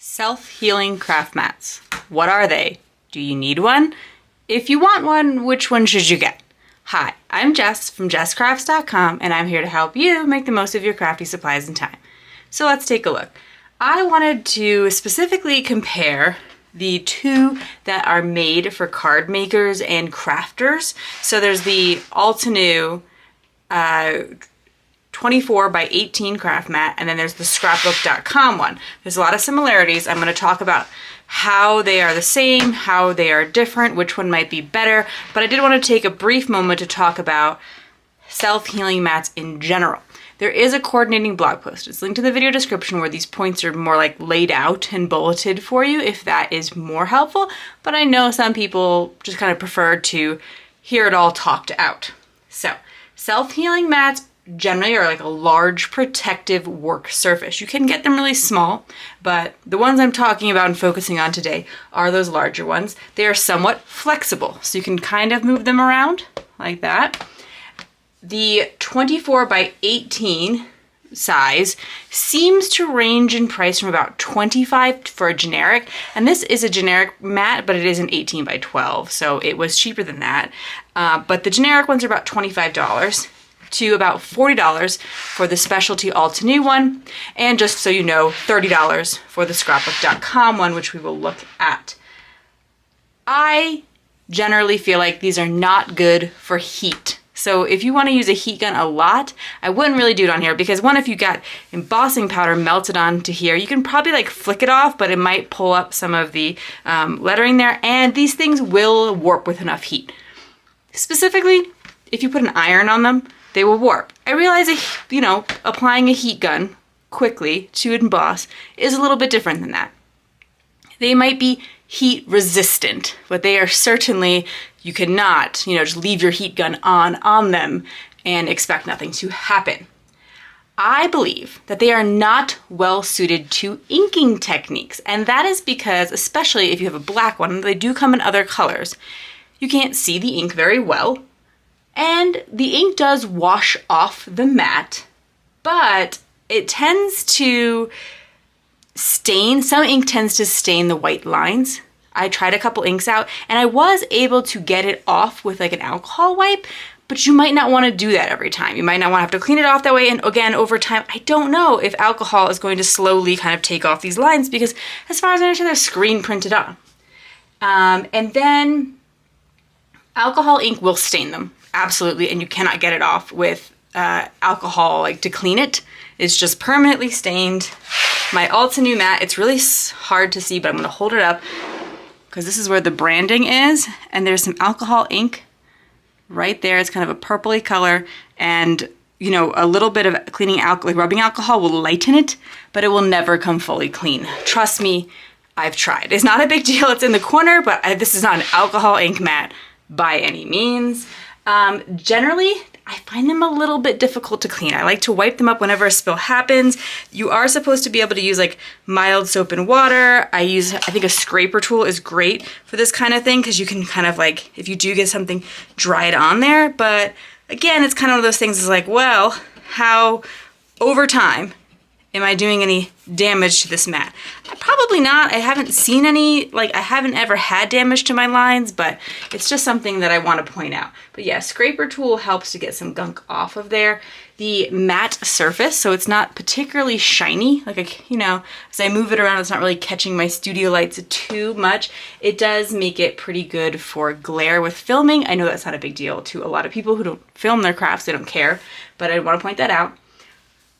Self-healing craft mats. What are they? Do you need one? If you want one, which one should you get? Hi, I'm Jess from JessCrafts.com, and I'm here to help you make the most of your crafty supplies and time. So let's take a look. I wanted to specifically compare the two that are made for card makers and crafters. So there's the Altenew 24 by 18 craft mat, and then there's the scrapbook.com one. There's a lot of similarities. I'm going to talk about how they are the same, how they are different, which one might be better, but I did want to take a brief moment to talk about self-healing mats in general. There is a coordinating blog post. It's linked in the video description where these points are more like laid out and bulleted for you if that is more helpful, but I know some people just kind of prefer to hear it all talked out. So, self-healing mats generally are like a large protective work surface. You can get them really small, but the ones I'm talking about and focusing on today are those larger ones. They are somewhat flexible, so you can kind of move them around like that. The 24 by 18 size seems to range in price from about $25 for a generic, and this is a generic mat, but it is an 18 by 12, so it was cheaper than that. But the generic ones are about $25 to about $40 for the specialty Altenew one, and just so you know, $30 for the scrapbook.com one, which we will look at. I generally feel like these are not good for heat. So if you want to use a heat gun a lot, I wouldn't really do it on here because one, if you got embossing powder melted onto here, you can probably like flick it off, but it might pull up some of the lettering there, and these things will warp with enough heat. Specifically, if you put an iron on them, they will warp. I realize, applying a heat gun quickly to emboss is a little bit different than that. They might be heat resistant, but they are certainly, you cannot, just leave your heat gun on them and expect nothing to happen. I believe that they are not well suited to inking techniques, and that is because, especially if you have a black one, they do come in other colors, you can't see the ink very well. And the ink does wash off the mat, but it tends to stain. Some ink tends to stain the white lines. I tried a couple inks out and I was able to get it off with like an alcohol wipe, but you might not want to do that every time. You might not want to have to clean it off that way. And again, over time, I don't know if alcohol is going to slowly kind of take off these lines because as far as I understand, they're screen printed on. And then alcohol ink will stain them. Absolutely, and you cannot get it off with alcohol to clean it. It's just permanently stained. My Altenew mat, it's really hard to see, but I'm going to hold it up because this is where the branding is, and there's some alcohol ink right there. It's kind of a purpley color, and a little bit of cleaning alcohol, rubbing alcohol will lighten it, but it will never come fully clean. Trust me, I've tried. It's not a big deal. It's in the corner, but this is not an alcohol ink mat by any means. Generally, I find them a little bit difficult to clean. I like to wipe them up whenever a spill happens. You are supposed to be able to use mild soap and water. I think a scraper tool is great for this kind of thing because you can kind of if you do get something, dry it on there. But again, it's kind of one of those things how over time am I doing any damage to this mat? Probably not. I haven't seen any, I haven't ever had damage to my lines, but it's just something that I want to point out. But yeah, scraper tool helps to get some gunk off of there. The matte surface, so it's not particularly shiny. As I move it around, it's not really catching my studio lights too much. It does make it pretty good for glare with filming. I know that's not a big deal to a lot of people who don't film their crafts. They don't care, but I want to point that out.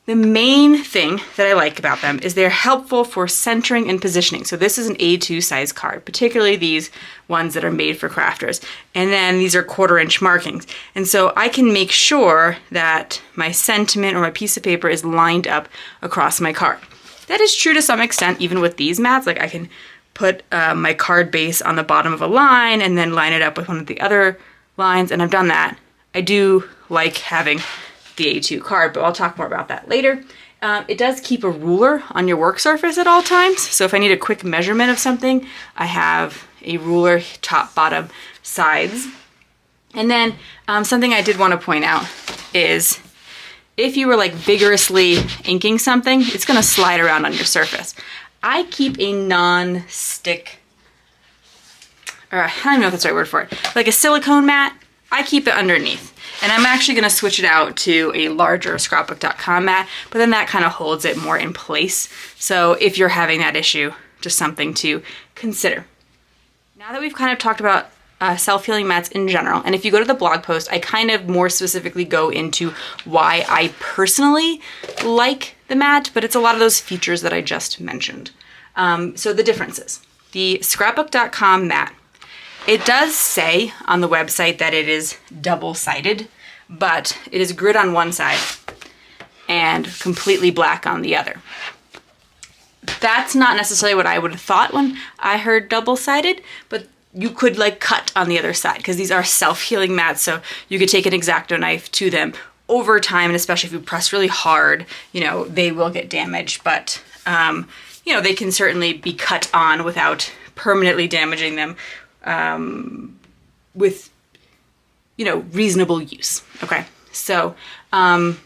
The main thing that I like about them is they're helpful for centering and positioning. So this is an A2 size card, particularly these ones that are made for crafters. And then these are 1/4 inch markings. And so I can make sure that my sentiment or my piece of paper is lined up across my card. That is true to some extent, even with these mats. I can put my card base on the bottom of a line and then line it up with one of the other lines, and I've done that. I do like having the A2 card, but I'll talk more about that later. It does keep a ruler on your work surface at all times. So if I need a quick measurement of something, I have a ruler, top, bottom, sides. And then something I did want to point out is if you were vigorously inking something, it's going to slide around on your surface. I keep a non-stick, or I don't even know if that's the right word for it, like a silicone mat. I keep it underneath. And I'm actually gonna switch it out to a larger scrapbook.com mat, but then that kind of holds it more in place. So if you're having that issue, just something to consider. Now that we've kind of talked about self-healing mats in general, and if you go to the blog post, I kind of more specifically go into why I personally like the mat, but it's a lot of those features that I just mentioned. So the differences. The scrapbook.com mat, it does say on the website that it is double-sided, but it is grid on one side and completely black on the other. That's not necessarily what I would have thought when I heard double-sided, but you could like cut on the other side because these are self-healing mats, so you could take an X-Acto knife to them over time, and especially if you press really hard, you know, they will get damaged, but you know, they can certainly be cut on without permanently damaging them with, you know, reasonable use. Okay, so the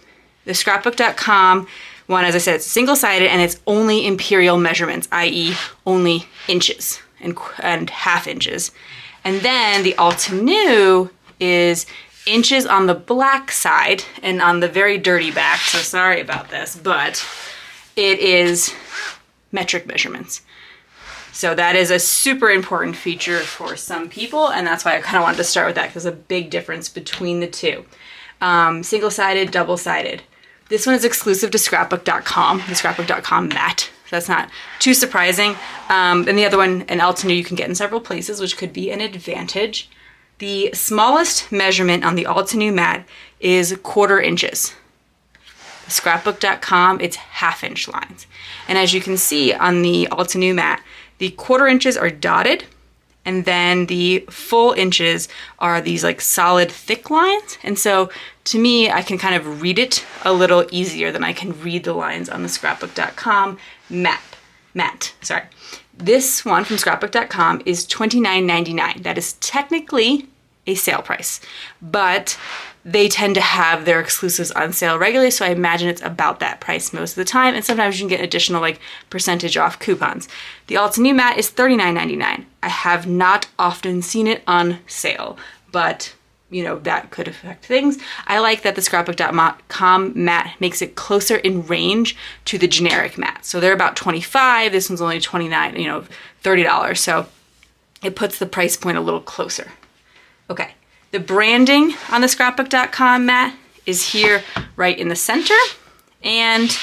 scrapbook.com one, as I said, it's single-sided and it's only imperial measurements, i.e. only inches and half inches. And then the Altenew is inches on the black side and on the very dirty back, so sorry about this, but it is metric measurements. So that is a super important feature for some people, and that's why I kind of wanted to start with that, because there's a big difference between the two. Single-sided, double-sided. This one is exclusive to scrapbook.com, the scrapbook.com mat. So that's not too surprising. And the other one, an Altenew, you can get in several places, which could be an advantage. The smallest measurement on the Altenew mat is 1/4 inches. Scrapbook.com, it's 1/2 inch lines. And as you can see on the Altenew mat, the 1/4 inches are dotted, and then the full inches are these like solid thick lines. And so to me, I can kind of read it a little easier than I can read the lines on the scrapbook.com mat. Sorry. This one from scrapbook.com is $29.99. That is technically a sale price, but they tend to have their exclusives on sale regularly, so I imagine it's about that price most of the time, and sometimes you can get additional like percentage off coupons. The Altenew mat is $39.99. I have not often seen it on sale, but you know, that could affect things. I like that the scrapbook.com mat makes it closer in range to the generic mat. So they're about $25, this one's only $29, you know, $30. So it puts the price point a little closer. Okay, the branding on the scrapbook.com mat is here right in the center and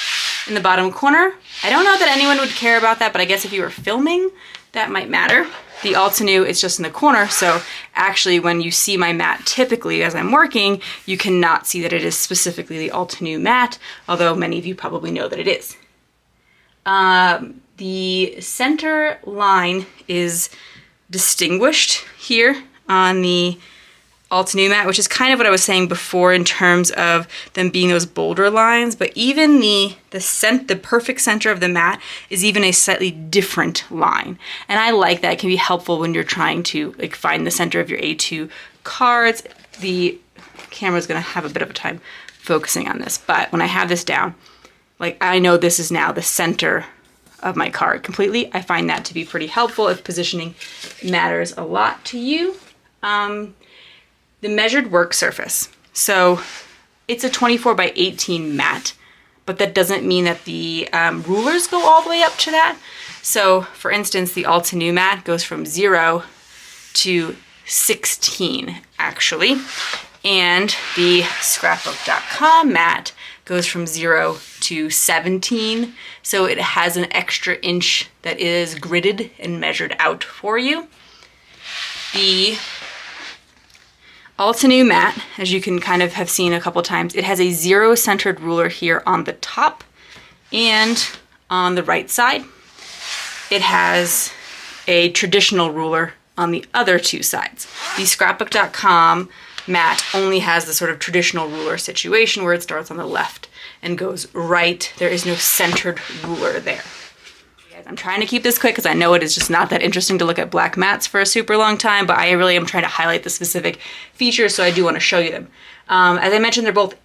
in the bottom corner. I don't know that anyone would care about that, but I guess if you were filming, that might matter. The Altenew is just in the corner, so actually when you see my mat typically as I'm working, you cannot see that it is specifically the Altenew mat, although many of you probably know that it is. The center line is distinguished here on the Altenew mat, which is kind of what I was saying before in terms of them being those bolder lines, but even the perfect center of the mat is even a slightly different line. And I like that. It can be helpful when you're trying to like find the center of your A2 cards. The camera's gonna have a bit of a time focusing on this, but when I have this down, like I know this is now the center of my card completely. I find that to be pretty helpful if positioning matters a lot to you. The measured work surface. So it's a 24 by 18 mat, but that doesn't mean that the rulers go all the way up to that. So for instance, the Altenew mat goes from 0 to 16 actually, and the scrapbook.com mat goes from 0 to 17. So it has an extra inch that is gridded and measured out for you. The Altenew mat, as you can kind of have seen a couple times, it has a 0 centered ruler here on the top and on the right side. It has a traditional ruler on the other two sides. The scrapbook.com mat only has the sort of traditional ruler situation where it starts on the left and goes right. There is no centered ruler there. I'm trying to keep this quick because I know it is just not that interesting to look at black mats for a super long time, but I really am trying to highlight the specific features, so I do want to show you them. As I mentioned, they're both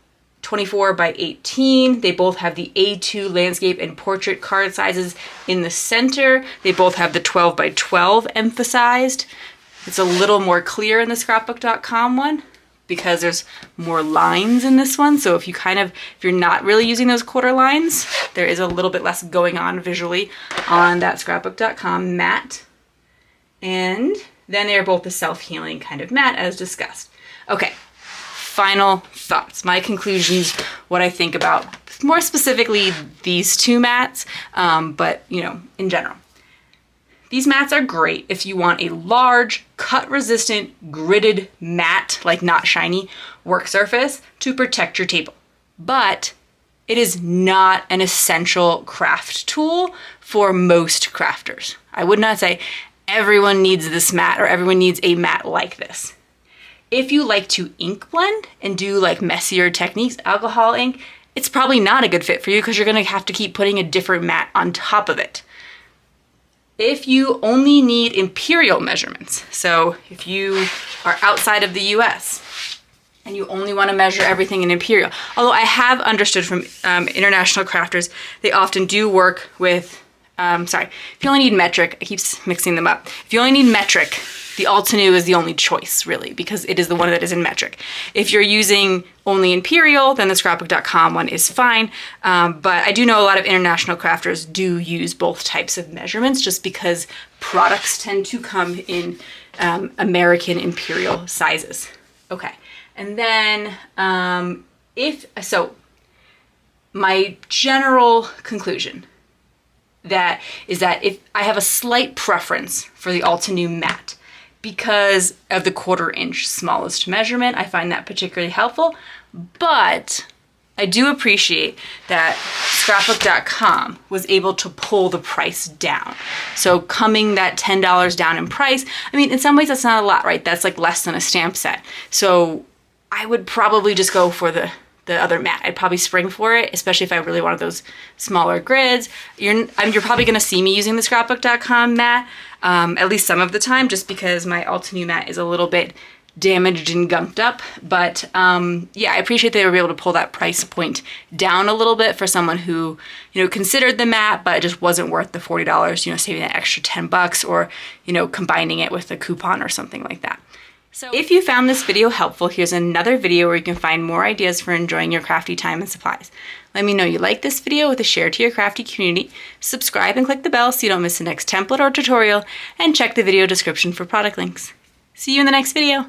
24 by 18. They both have the A2 landscape and portrait card sizes in the center. They both have the 12 by 12 emphasized. It's a little more clear in the scrapbook.com one because there's more lines in this one. So if you're not really using those quarter lines, there is a little bit less going on visually on that scrapbook.com mat. And then they're both the self-healing kind of mat as discussed. Okay, final thoughts, my conclusions, what I think about more specifically these two mats, but in general. These mats are great if you want a large, cut-resistant, gridded mat, like not shiny, work surface to protect your table. But it is not an essential craft tool for most crafters. I would not say everyone needs this mat or everyone needs a mat like this. If you like to ink blend and do like messier techniques, alcohol ink, it's probably not a good fit for you because you're gonna have to keep putting a different mat on top of it. If you only need imperial measurements, so if you are outside of the US and you only want to measure everything in imperial, although I have understood from international crafters, they often do work with, if you only need metric, I keep mixing them up. If you only need metric, the Altenew is the only choice, really, because it is the one that is in metric. If you're using only imperial, then the scrapbook.com one is fine. But I do know a lot of international crafters do use both types of measurements just because products tend to come in American imperial sizes. Okay, and then my general conclusion is that if I have a slight preference for the Altenew mat, because of the 1/4 inch smallest measurement, I find that particularly helpful, but I do appreciate that scrapbook.com was able to pull the price down. So coming that $10 down in price, I mean, in some ways that's not a lot, right? That's like less than a stamp set. So I would probably just go for the other mat. I'd probably spring for it, especially if I really wanted those smaller grids. You're probably gonna see me using the scrapbook.com mat, at least some of the time, just because my Altenew mat is a little bit damaged and gunked up. But yeah, I appreciate they were able to pull that price point down a little bit for someone who, considered the mat, but it just wasn't worth the $40, saving that extra $10 or, combining it with a coupon or something like that. So if you found this video helpful, here's another video where you can find more ideas for enjoying your crafty time and supplies. Let me know you like this video with a share to your crafty community, subscribe and click the bell so you don't miss the next template or tutorial, and check the video description for product links. See you in the next video.